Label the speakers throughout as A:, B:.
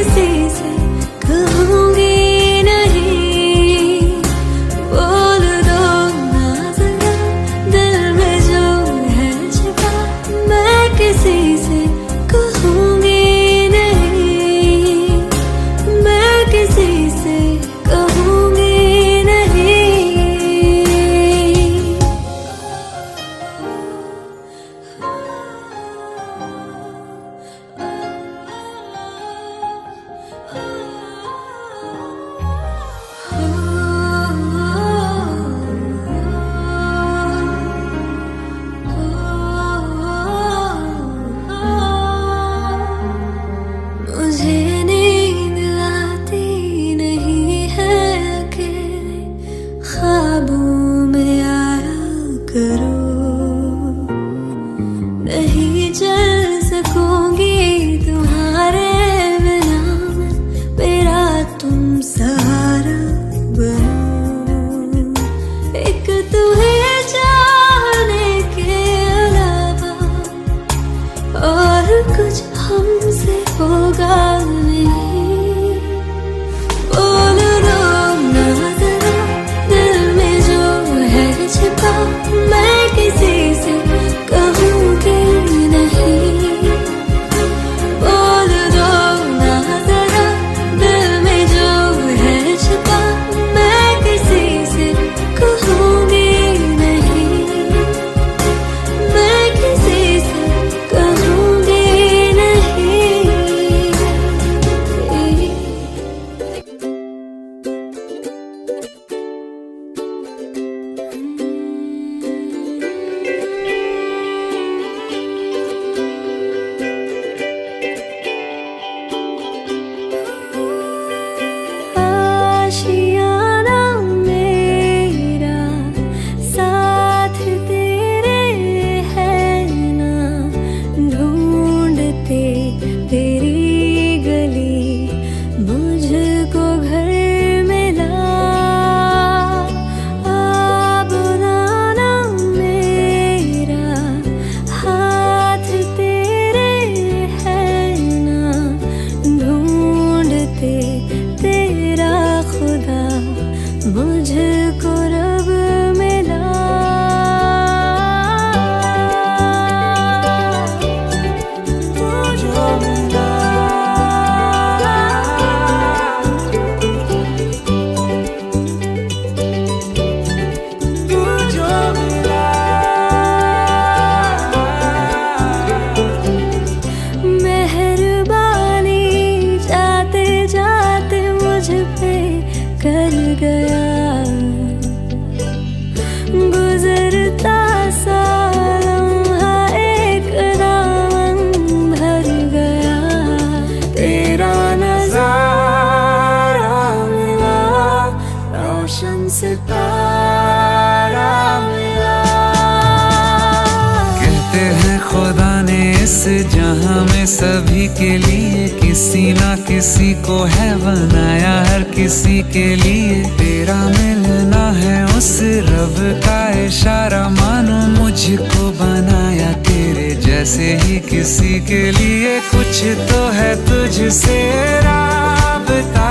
A: किसी से कहूँगी नहीं, बोल दो ना जरा दिल में जो है छिपा, मैं किसी से कहूँगी नहीं, मैं किसी से कहूँगी नहीं। मुझे नींद आती नहीं है, अकेले ख्वाबों में आया करो, नहीं चल सकूंगी तुम्हारे बिना मैं, मेरा तुम सहारा बनो। एक तुम्हें चाहने के अलावा और कुछ हमसे होगा नहीं, बोल दो ना जरा दिल में जो है छिपा, मैं किसी से कहूँगी नहीं, बोल दो ना जरा दिल में जो है छिपा, मैं किसी से कहूँगी नहीं, मैं किसी से कहूँगी नहीं। आशियाना मेरा साथ तेरे है ना, ढूंढते तेरी गली मुझको घर मिला। बुलाना मेरा हाथ तेरे है ना, ढूंढते तेरा खुदा मुझको रब मिला। तू जो मिला, तू जो मिला, मेहरबानी जाते जाते मुझ पे कर गया, गुजरता सा लम्हा एक दामन भर गया, तेरा नजारा मिला, रोशन सितारा मिला।
B: कहते हैं खुदा ने इस जहां में सभी के लिए किसी ना किसी को है बनाया, हर किसी के लिए तेरा मिलना है उस रब का इशारा, मानो मुझको बनाया तेरे जैसे ही किसी के लिए, कुछ तो है तुझसे राबता,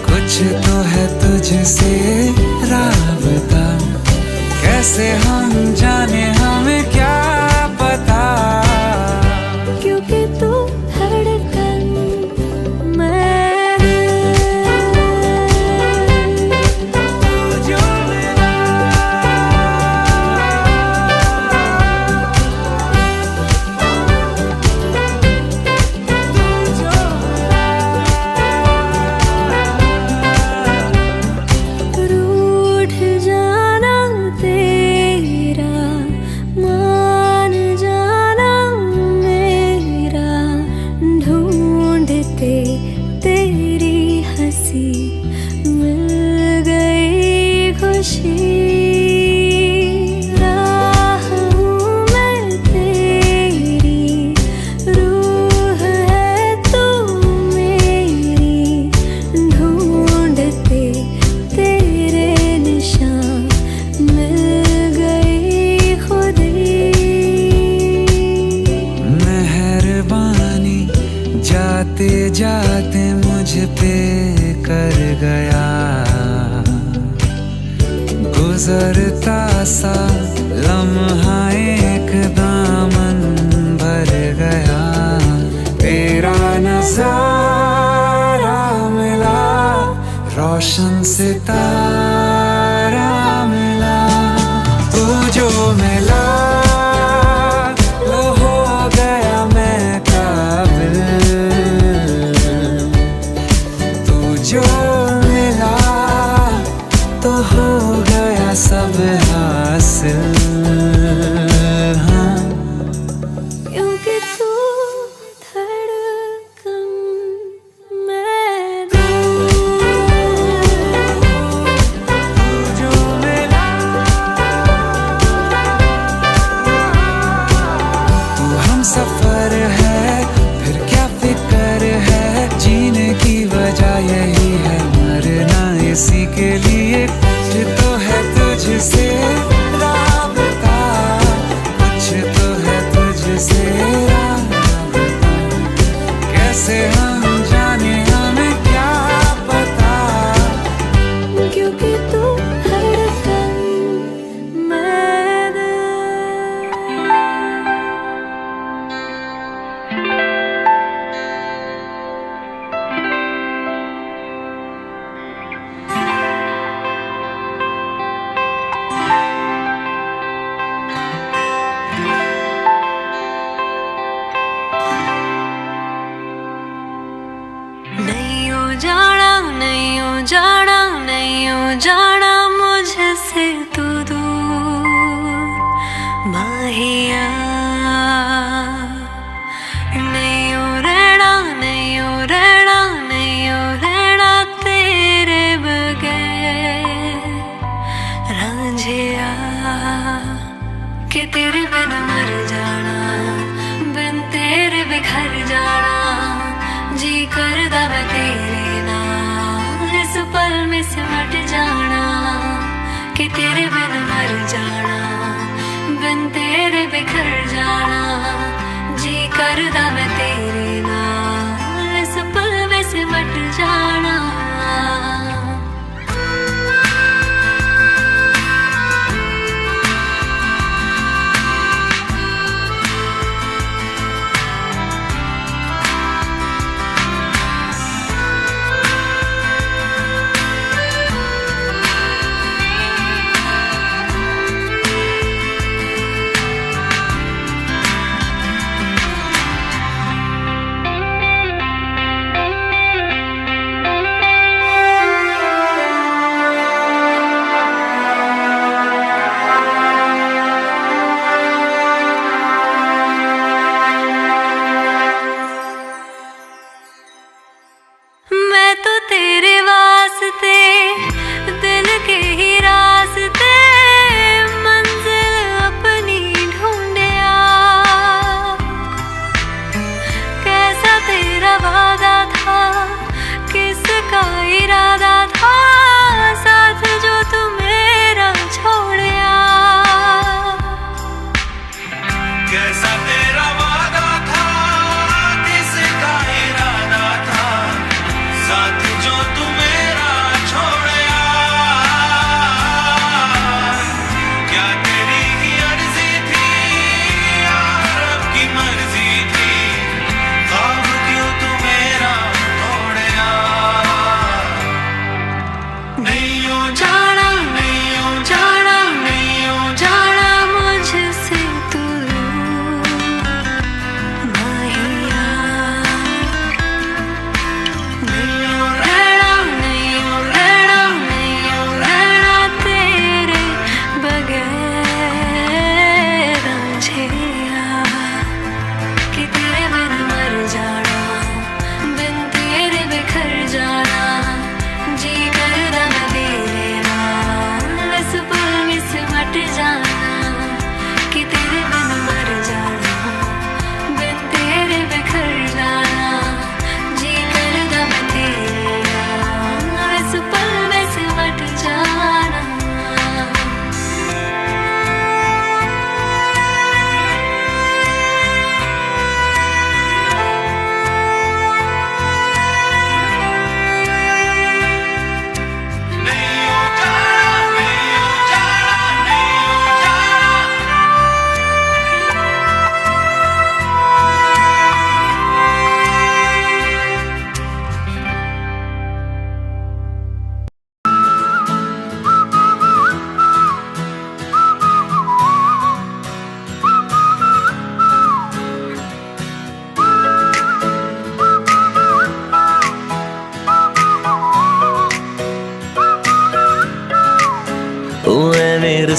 B: कुछ तो है तुझसे राबता, कैसे हम जाने हमें क्या पता,
A: क्योंकि तू धड़कन मैं,
B: जो मिला, जो
A: रूठ जाना तेरा
B: सा लम्हा एक दामन भर गया, तेरा नजारा मिला, रोशन सितारा मिला। तू जो मिला वो हो गया मैं काबिल, तू जो मिला तो हो गया सब हासिल। हाँ,
A: क्योंकि तू धड़कन मैं दिल,
B: तू जो मिला तू हम सफर है, फिर क्या फिक्र है, जीने की वजह यही है, मरना इसी के लिए। कुछ तो है तुझसे राबता, कुछ तो है तुझसे राबता, कैसे हम जाने हमें क्या पता।
A: क्योंकि तू धड़कन मैं दिल। नहीं हो जाना, नहीं हो जाना, नहीं हो जाना मुझसे तू दूर माहिया। नहीं हो रहना, नहीं हो रहना, नहीं हो रहना तेरे बगैर रांझिया, कि तेरे बिन मर जाना, बिन तेरे बिखर जाना, जी करदा मैं तेरे नाल इस पल में सिमट जाना, कि तेरे बिन मर जाना, बिन तेरे बिखर जाना, जी करदा मैं तेरे नाल इस पल में सिमट जाना।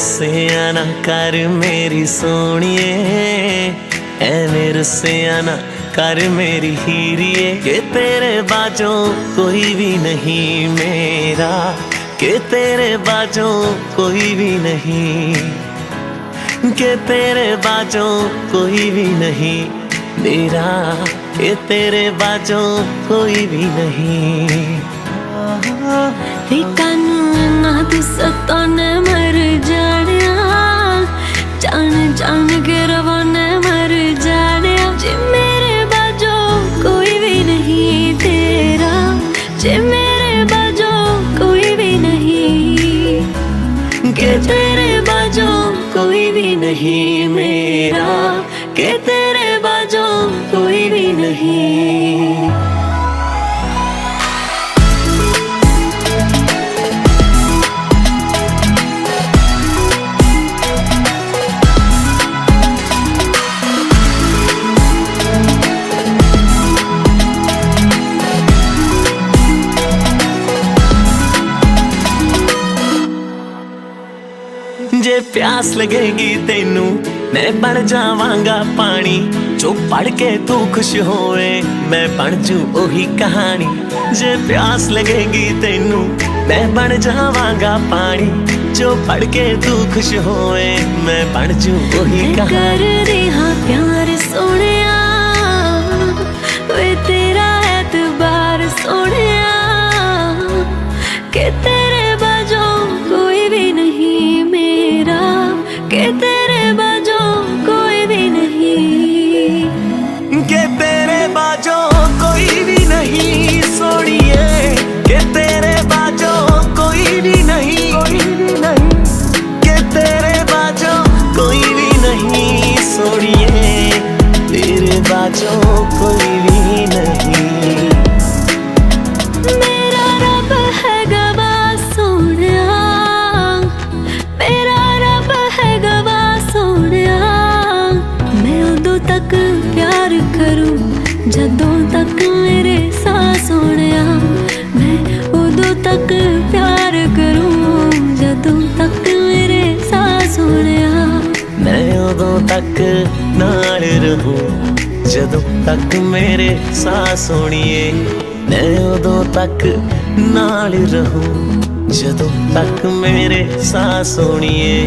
C: रुसिया ना कर मेरी सोनिए, ऐवें रुसिया ना कर मेरी हीरिए, के तेरे बाजों कोई भी नहीं मेरा, के तेरे बाजों कोई भी नहीं, के तेरे बाजों कोई भी नहीं मेरा, के तेरे बाजों कोई भी नहीं।
A: ना तू सताने मर जानिया, जान जान के रवाने मर जानिया, जे मेरे बाजो कोई भी नहीं तेरा, जे मेरे बाजो कोई भी नहीं, के तेरे बाजो कोई भी नहीं मेरा, के तेरे बाजो कोई भी नहीं।
C: जे प्यास लगेगी तेनू मैं बन जावांगा पानी, जो पढ़ के तू खुश होए मैं बन जू ओही कहानी। जे प्यास लगेगी तेनू मैं बन जावांगा पानी, जो पढ़ के तू खुश होए मैं बन जू ओही कहानी।
A: कर रहा प्यार सोनिया, वे तेरा एतबार सोनिया, के तेरे बाजो कोई भी नहीं मेरा, के तेरे बाजो कोई भी नहीं,
C: के तेरे बाजो कोई भी नहीं सोनिए, के तेरे बाजो कोई भी नहीं, के तेरे बाजो कोई भी नहीं सोनिए, तेरे बाजो कोई भी नहीं।
A: मेरा रब है गवाह सोनिया, मेरा रब है गवाह सोनिया, मैं उदों तक प्यार करूं जदों तक मेरे सांस होनिया, मैं उदों तक प्यार करूं जदों तक मेरे सांस होनिया,
C: मैं उदों तक नाल रहूं जदों तक मेरे सांस होनिए, मैं उदों तक नाल रहूं जदों तक मेरे सांस होनिए।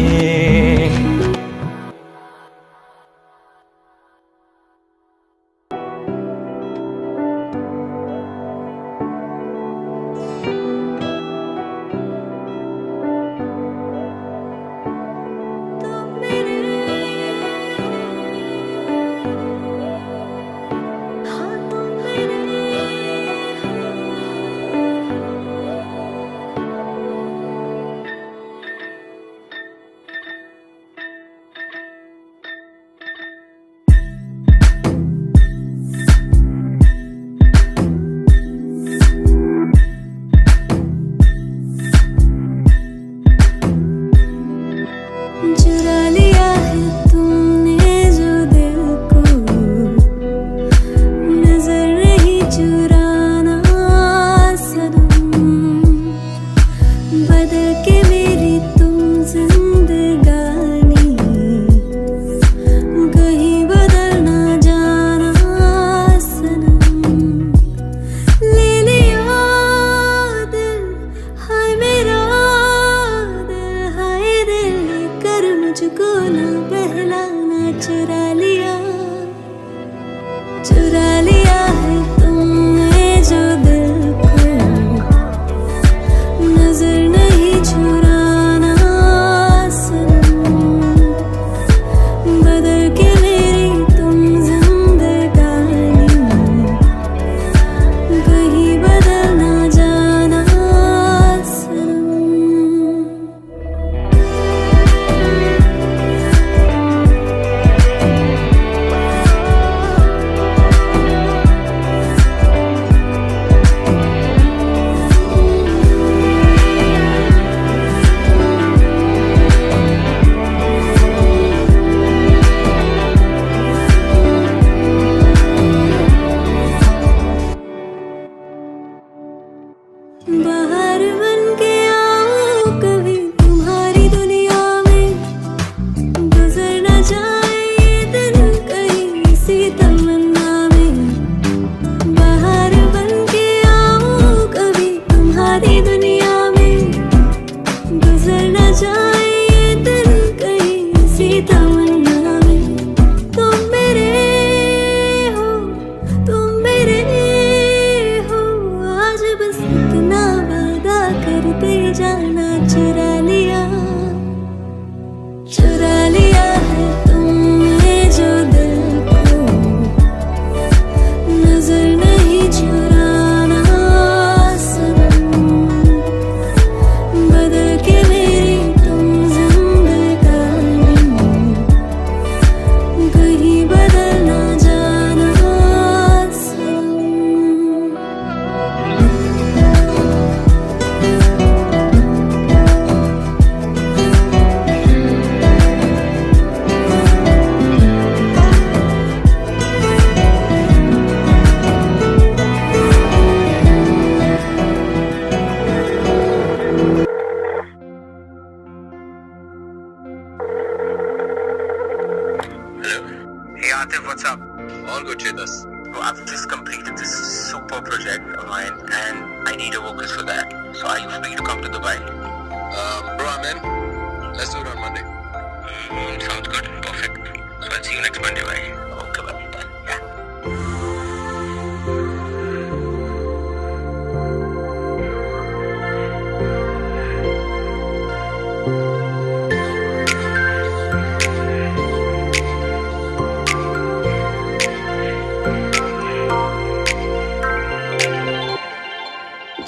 D: Atif, what's up?
E: All good, Chetas.
D: Bro, I've just completed this super project of mine and I need a vocalist for that. So are you free to come to Dubai?
E: Bro, I'm in. Let's do it on Monday.
D: Sounds good. Perfect. So I'll see you next Monday, bye. Okay, bye. Done. Yeah.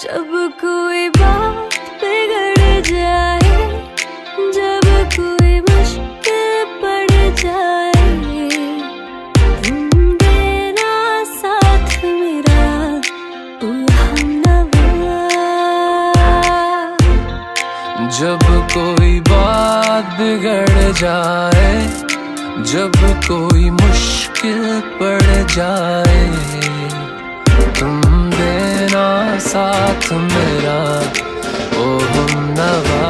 A: जब कोई बात बिगड़ जाए, जब कोई मुश्किल पड़ जाए, तुम देना साथ मेरा, ओ हमनवा।
B: जब कोई बात बिगड़ जाए, जब कोई मुश्किल पड़ जाए, तुम देना साथ मेरा, ओ हमनवा।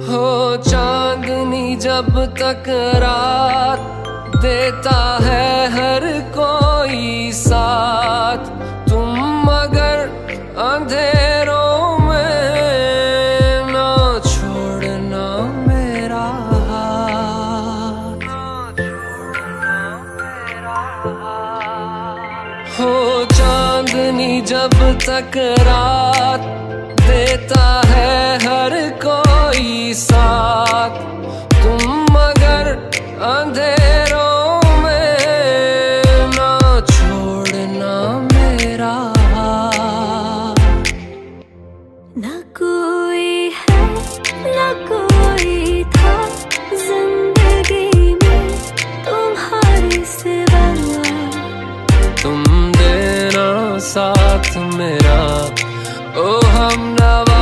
B: हो चांदनी जब तक रात देता है हर कोई साथ, तुम मगर अंधेरों में ना छोड़ना मेरा हाथ। हो चांदनी जब तक रात देता है हर कोई साथ, तुम मगर अंधेरों में ना छोड़ना मेरा हाथ।
A: न कोई है न कोई था जिंदगी में तुम्हारे सिवा,
B: तुम देना साथ मेरा, ओ हमनवा।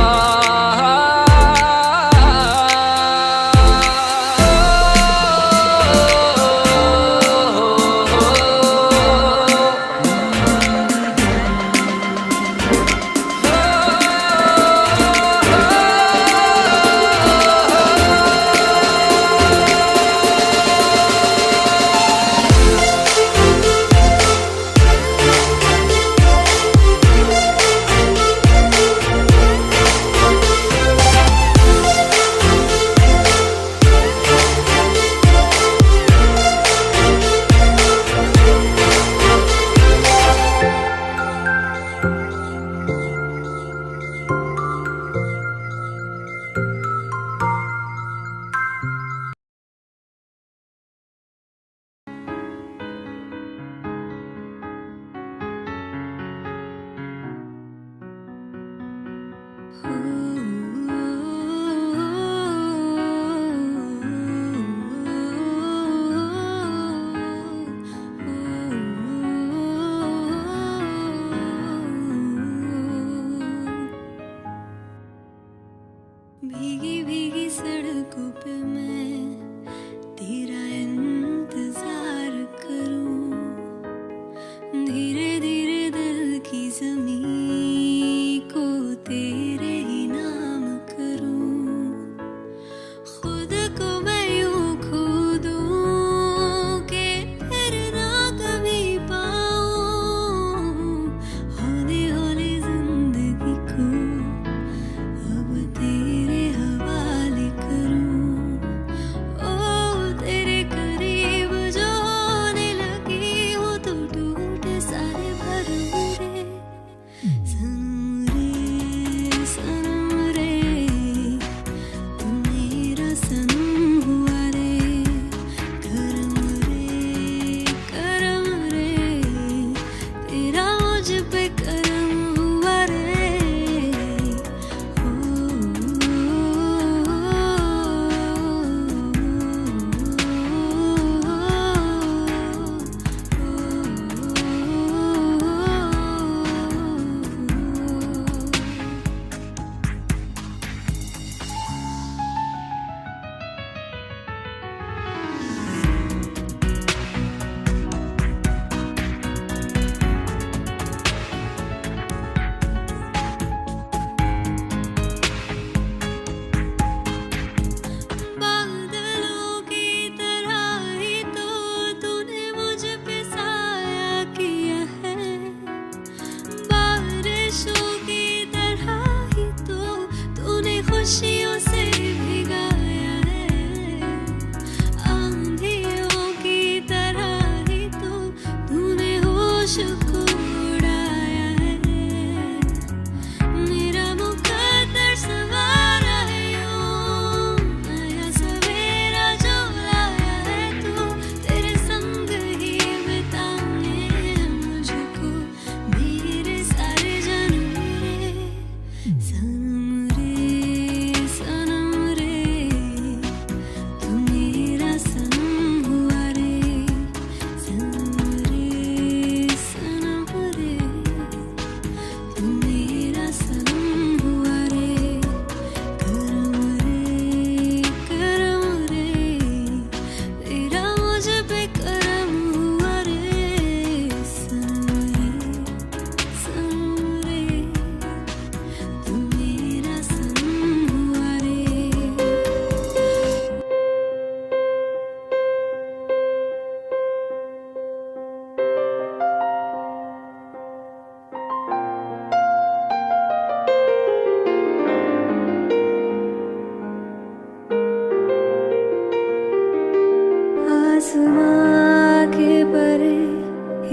A: आसमां के परे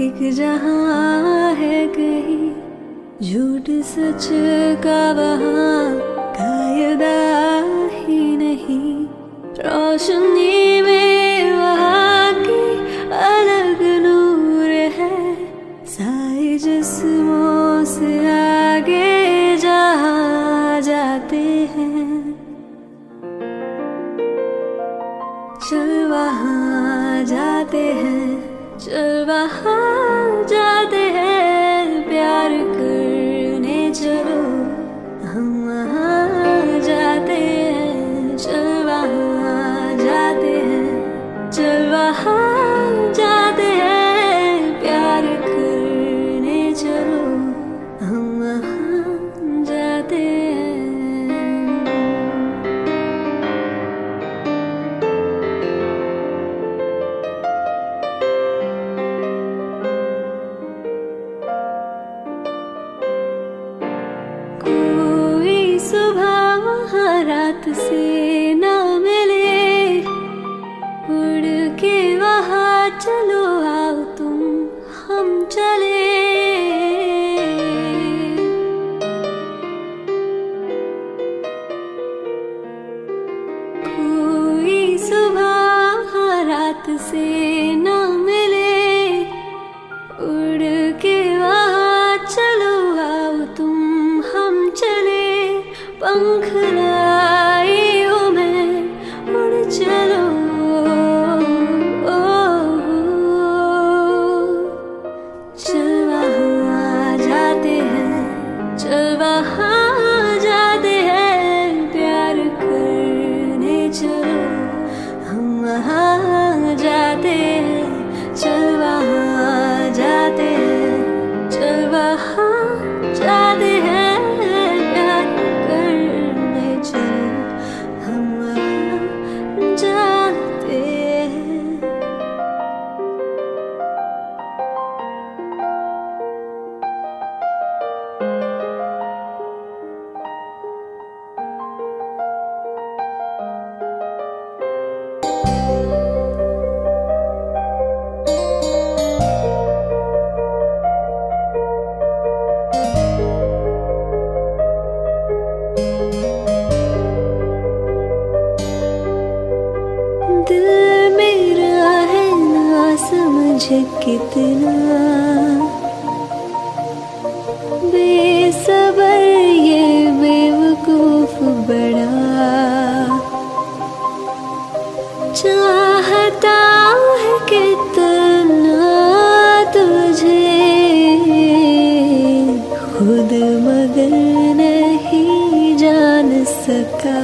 A: एक जहां है कहीं, झूठ सच का वहां कायदा ही नहीं। रोशनी में वहां की अलग नूर है, सारे जिस्मों से आगे जहां जाते हैं। चल वहां जाते हैं, चल वहां जाते हैं, प्यार करने चलो हम वहां जाते हैं। चल वहां जाते हैं, चल वहां जाते हैं, प्यार करने चलो हम वहां जाते हैं। कोई सुबह वहाँ रात से न मिले, उड़ के वहाँ चलो आओ तुम हम चले। कोई सुबह वहाँ रात से न मिले, उड़ के वहाँ चलो आओ तुम हम चले। पंख लाई हूँ मैं, उड़ चलो चल वहाँ जाते हैं, चल वहाँ जाते हैं, प्यार करने चलो हम वहाँ जाते हैं। चल वहाँ जाते हैं, चल वहाँ जाते हैं, प्यार करने चलो हम वहाँ जाते हैं। दिल मेरा है ना समझ कितना बेसबर, ये बेवकूफ बड़ा चाहता है कितना तुझे, खुद मगर नहीं जान सका।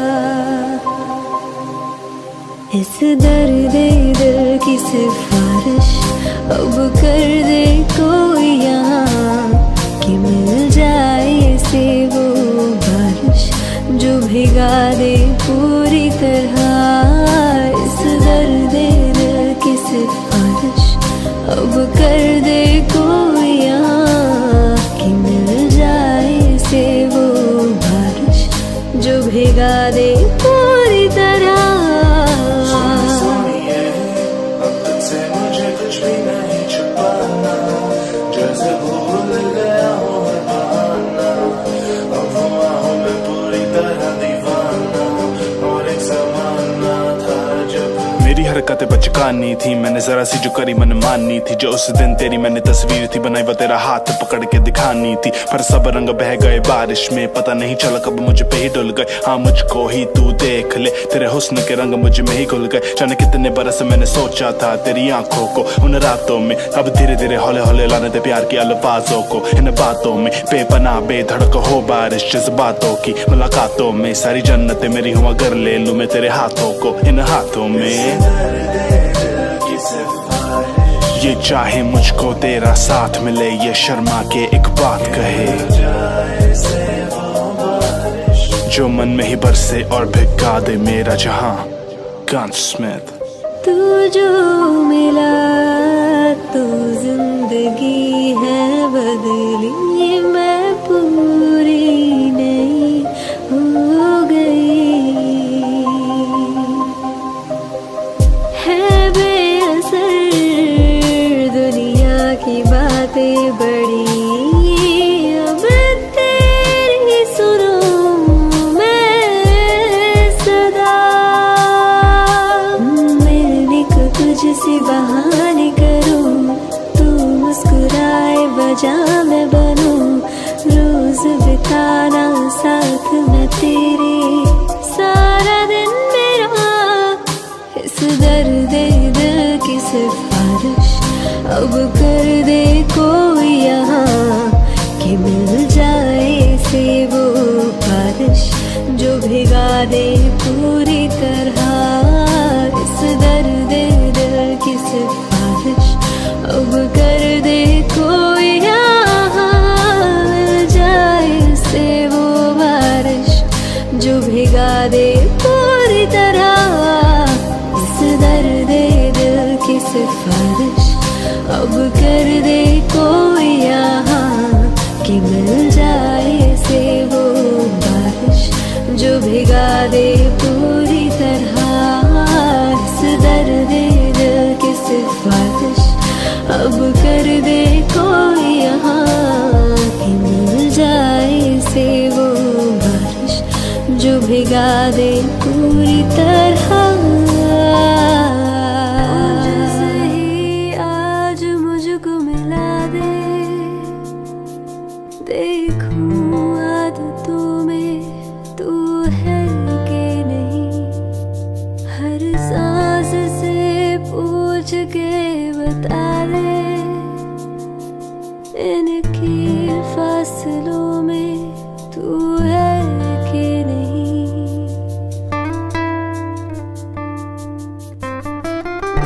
A: इस दर्द दिल की सिफारिश अब कर दे कोई यहाँ, कि मिल जाए से वो बारिश जो भिगा दे पूरी तरह। इस दर्द दिल की सिफारिश अब कर दे कोई यहाँ, कि मिल जाए से वो बारिश जो भिगा दे पूरी तरह।
F: मेरी हरकतें बचकानी थी, मैंने जरा सी जो करी मन माननी थी। जो उस दिन तेरी मैंने तस्वीर थी बनाई, वो तेरा हाथ पकड़ के दिखानी थी। पर सब रंग बह गए बारिश में, पता नहीं चला कब मुझ पे ही डुल गए। हाँ मुझको ही तू देख ले, तेरे हुस्न के रंग मुझ में ही घुल गए। जाने कितने बरस मैंने सोचा था तेरी आंखों को उन रातों में, अब धीरे धीरे हौले हौले लाने दे प्यार की अल्फाजों को। इन बातों में बेपनाह बेधड़क हो बारिश, जज्बातों की मुलाकातों में सारी जन्नतें मेरी हुआ, अगर ले लूं मैं तेरे हाथों को इन हाथों में। ये चाहे मुझको तेरा साथ मिले, ये शर्मा के एक बात कहे, जो मन में ही बरसे और भिगा दे मेरा जहां। गांज स्मिथ।
A: तू जो मिला तो जिंदगी है बदली, मैं पूरी नहीं हो गई। है की बातें बड़ी, अब तेरी सुनूं मैं सदा। मिलने को तुझसे बहाने करूं, तू मुस्कुराए वजह मैं बनूं। रोज बिताना साथ में तेरे, सारा दिन मेरा इस दर्द दिल की सिफारिश। अब कर दे कोई यहाँ कि मिल जाए से वो बारिश, जो भिगा दे पूरी तरह इस दर्द दिल की सिफारिश। अब कर दे कोई यहाँ मिल जाए से वो बारिश, जो भिगा दे पूरी तरह इस दर्द दिल की सिफारिश। अब कर दे कोई यहाँ कि मिल जाए से वो बारिश, जो भिगा दे पूरी तरह इस दर्द दिल की सिफारिश। अब कर दे कोई यहाँ कि मिल जाए से वो बारिश, जो भिगा दे पूरी तरह। देखूं आदतों में तू है कि नहीं, हर सांस से पूछ के बता दे, इनके फासलों में तू है कि नहीं।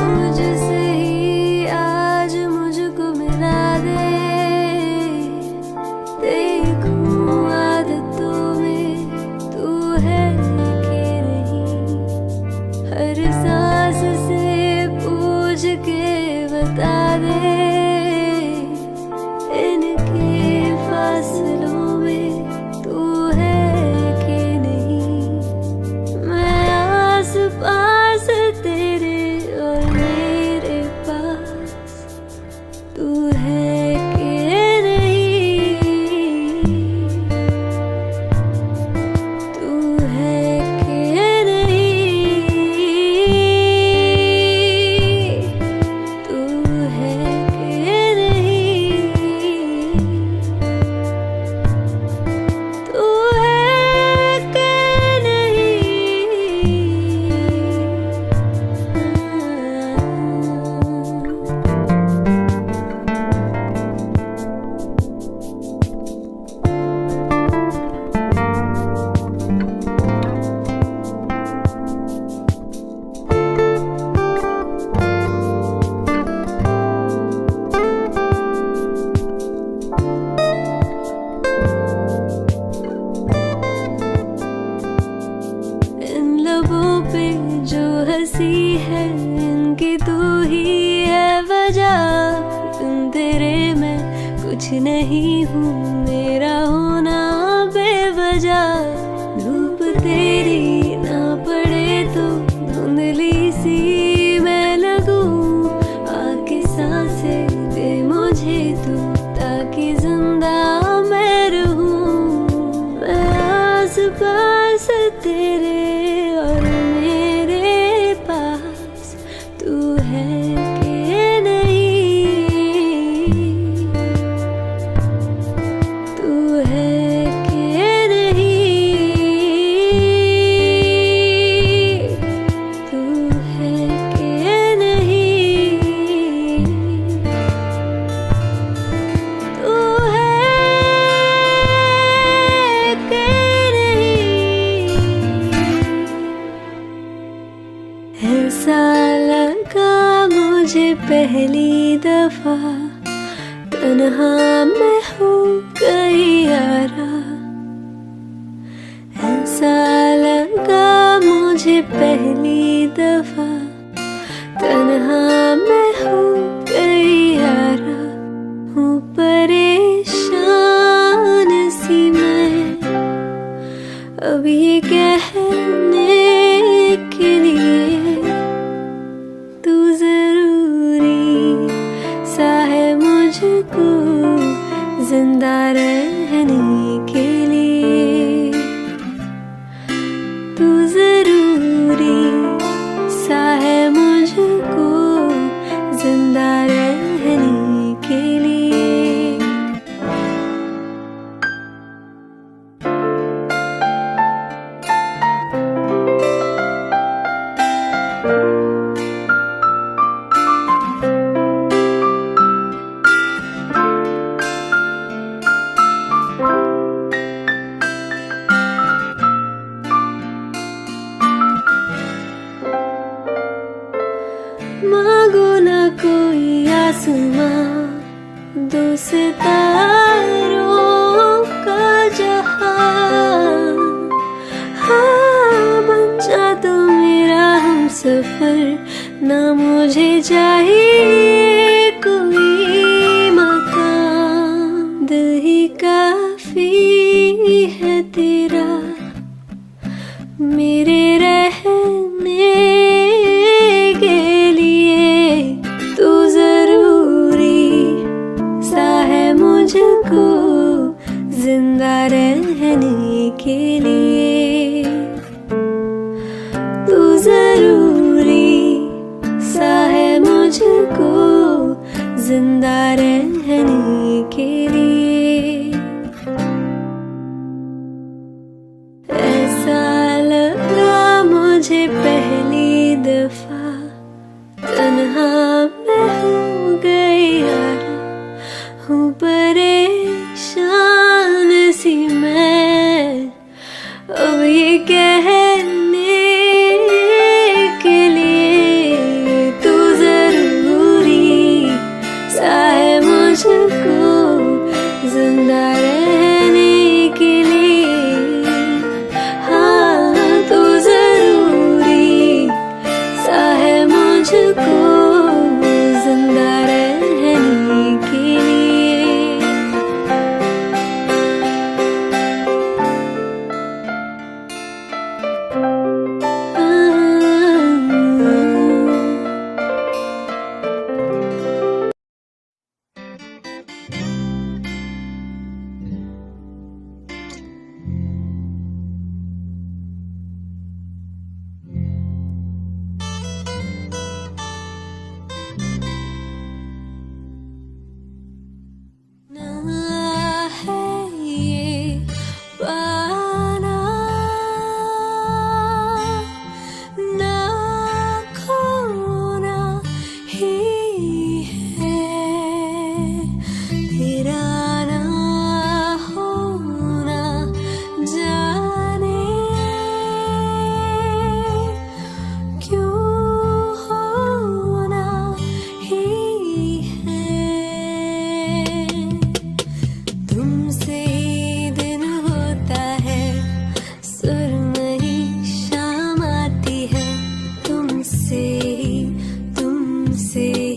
A: मुझसे ही आज मुझको मिला दे, देखूं आदतों में तू है कि नहीं, हर सांस से पूछ के बता दे, इनके फासलों में तू है कि नहीं। मैं आस पास तेरे और मेरे पास तू है कि हंसी है इनकी तू ही है वजह। तुम तेरे मैं कुछ नहीं हूँ, मेरा होना बेवजह। धूप तेरी ना पड़े तो धुंधली सी मैं लगूं, आके सांसें दे मुझे तू ताकि जिंदा मैं रहूं। मैं आस पास तेरे और मेरे पास तू है कि नहीं, तू है कि नहीं, तू है कि नहीं, तू है कि नहीं। ऐसा लगा मुझे पहली दफा, तन्हा मैं हो गई यारा। ऐसा लगा मुझे पहली दफा, तन्हा मैं हो गई यारा। हूँ परेशान सी मैं अब ये कहने के लिए, तू जरूरी सा है मुझ जिंदा रहने के लिए तू जरूरी सा है मुझको जिंदा रहने के लिए। मांगो ना कोई आसमां दो सितारों का जहां, हाँ बन जा तो मेरा हम सफर, ना मुझे चाहिए कोई मकान, दिल ही काफी है तेरा मेरे रहने के लिए। तू जरूरी सा है मुझको जिंदा रहने के लिए। तू जरूरी सा है मुझको जिंदा रहने के लिए। ऐसा लगा मुझे पहली दफा तन्हा मैं हो गई यार, हूँ परेशान सी मैं अब ये कहने के लिए। तू जरूरी सा है मुझको जिंदा रहने के लिए। हाँ तू जरूरी सा है मुझको जिंदा रहने के लिए। ना है ये पाना ना खोना ही है, तेरा ना होना जाने क्यों होना ही है। तुमसे ही दिन होता है, सुरमई शाम आती है, तुमसे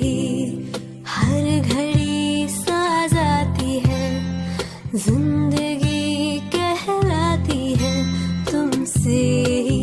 A: ही हर घड़ी साज आती है, जिंदगी कहलाती है तुमसे ही।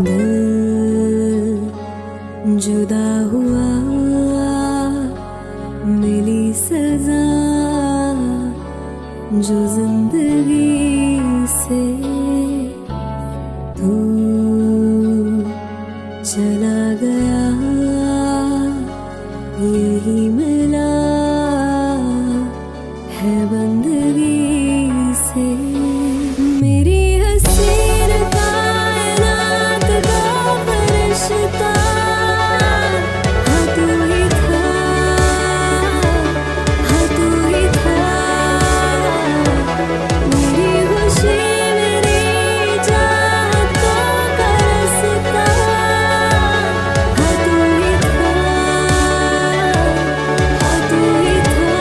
A: दिल जुदा हुआ, मिली सजा जो जिंदगी से, तू चला गया, यही मिला है बंदगी से। मेरी हसीन कायनात का फरिश्ता, हाँ तू ही था, हाँ तू ही था। मेरी खुशी मेरी चाहतों का रास्ता, हाँ तू ही था, हाँ तू ही था।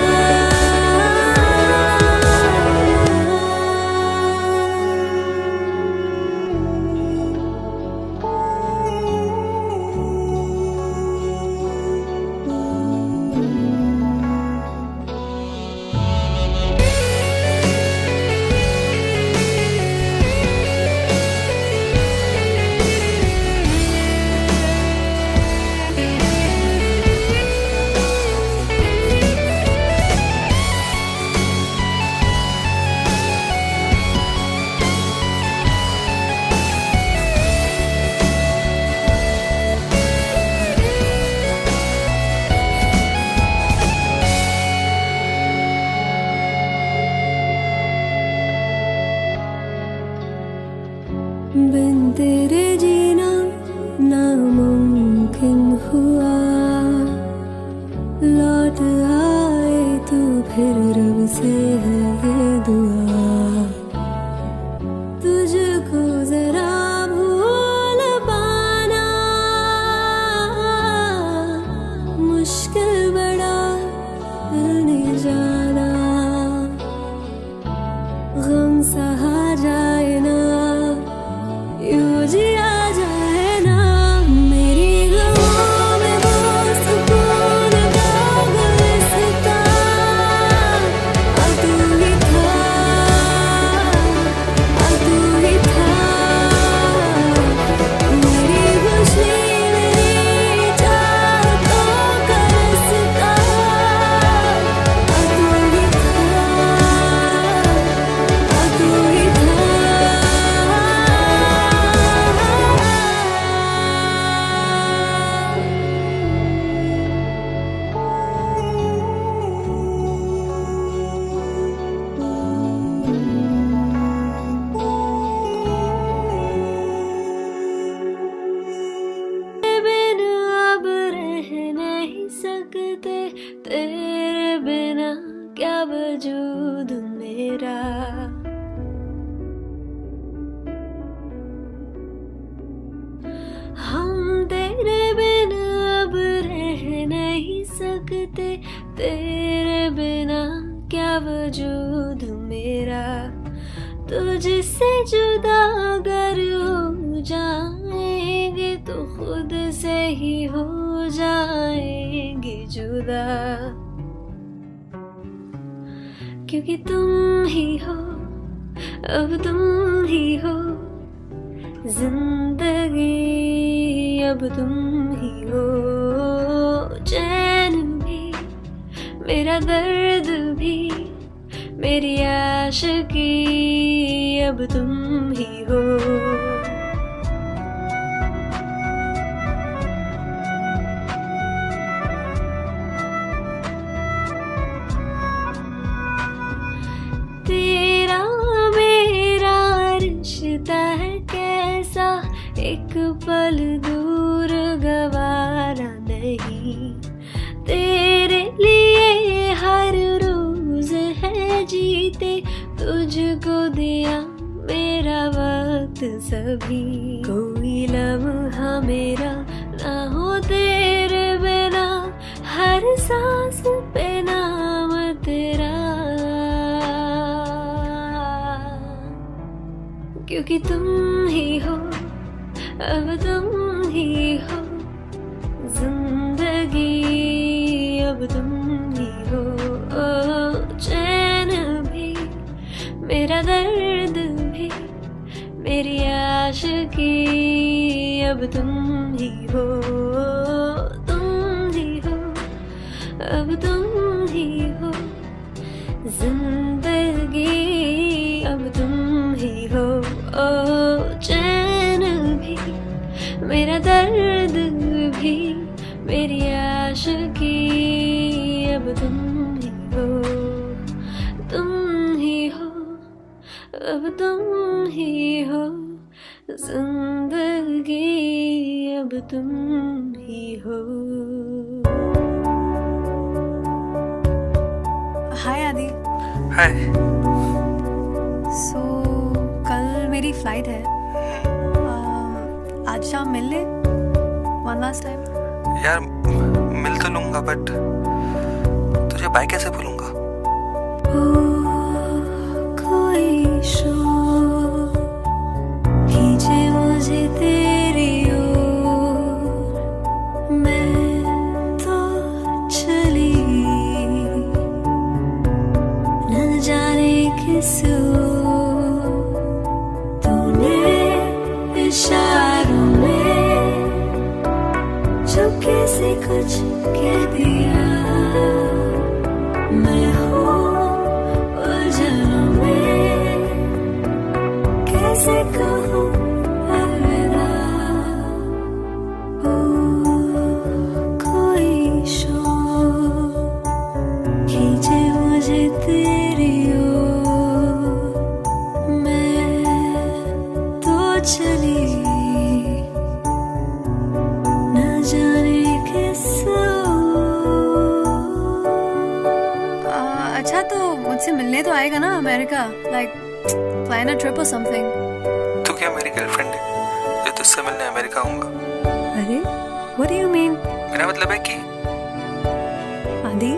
A: बिन तेरे जीना नामुमकिन हुआ, लौट आए तू फिर रब से है ये दुआ। तुझको जरा भूल पाना मुश्किल बड़ा, नहीं जाना गम सहा जाए ना, यूं जिया जाए ना। मेरी गमों में वो सुकून का गुलिस्ता, हाँ तू ही था, हाँ तू ही था। मेरी खुशी मेरी चाहतों का रास्ता, हाँ तू ही था, हाँ तू ही था। बिन अब रह नहीं सकते, तेरे बिना क्या वजूद मेरा। हम तेरे बिन अब रह नहीं सकते, तेरे बिना क्या वजूद मेरा। तुझसे जुदा अगर हो जाएंगे तो खुद से ही हो जाएंगे जुदा, क्योंकि तुम ही हो, अब तुम ही हो जिंदगी, अब तुम ही हो। चैन भी मेरा दर्द भी मेरी आशिकी, अब तुम ही हो। तेरा मेरा रिश्ता है कैसा, एक पल दूर गवारा नहीं। तेरे लिए हर रोज है जीते, तुझको दिया मेरा वक्त सभी। कोई लम्हा मेरा ना हो तेरे बिना, हर सांस पे नाम तेरा, क्योंकि तुम ही हो, अब तुम ही हो जिंदगी, अब तुम ही हो। चैन भी मेरा दर्द भी मेरी आशिकी अब तुम ही हो, तुम ही हो, अब तुम ही हो। जिंदगी अब तुम ही हो। ओ चैन भी, मेरा दर्द भी, मेरी आशिकी अब तुम ही हो, तुम ही हो, अब तुम ही हो। जिंदगी अब तुम ही हो।
G: हाय आदि।
H: हाय।
G: सो कल मेरी फ्लाइट है। आज शाम मिल ले वन लास्ट टाइम।
H: यार मिल तो लूंगा बट तुझे बाय कैसे भूलूंगा?
A: कोई शोर खींचे मुझे तेरी ओर, मैं तो चली न जाने किस ओर। तूने इशारों में चुपके से कुछ कह दिया, मैं हूँ उलझनों में, कैसे कहूँ अलविदा। ओ कोई शोर खींचे मुझे तेरी ओर, मैं तो चली न जाने किस ओर।
G: अच्छा तो मुझसे मिलने तो आएगा ना America? Like plan a trip और समथिंग।
H: तू क्या मेरी गर्लफ्रेंड है जो तुझसे मिलने अमेरिका आऊंगा?
G: अरे व्हाट डू यू मीन?
H: मेरा मतलब है कि
G: आदि